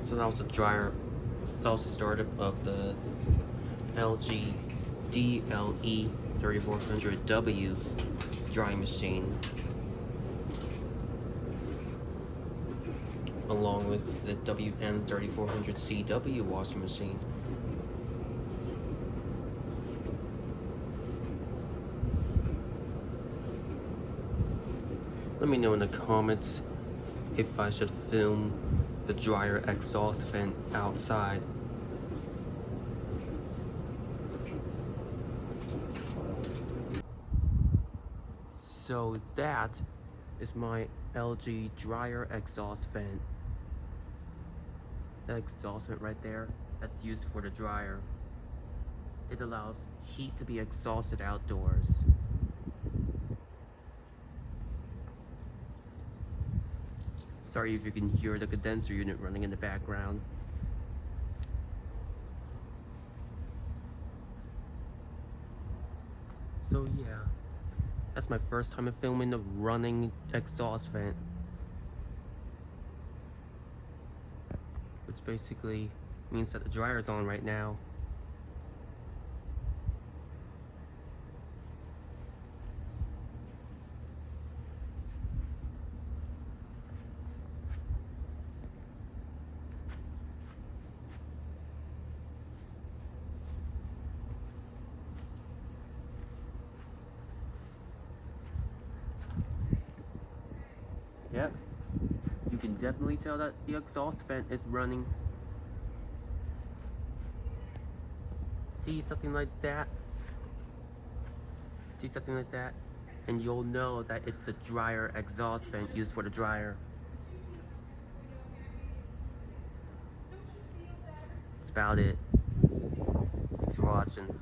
So that was the dryer. That was the startup of the LG DLE 3400W drying machine, along with the WM 3400CW washing machine. Let me know in the comments if I should film the dryer exhaust vent outside. So that is my LG dryer exhaust vent. That exhaust vent right there, that's used for the dryer. It allows heat to be exhausted outdoors. Sorry if you can hear the condenser unit running in the background. So yeah, that's my first time of filming the running exhaust vent, which basically means that the dryer's on right now. Yep, you can definitely tell that the exhaust vent is running. See something like that? See something like that? And you'll know that it's a dryer exhaust vent used for the dryer. That's about it. Thanks for watching.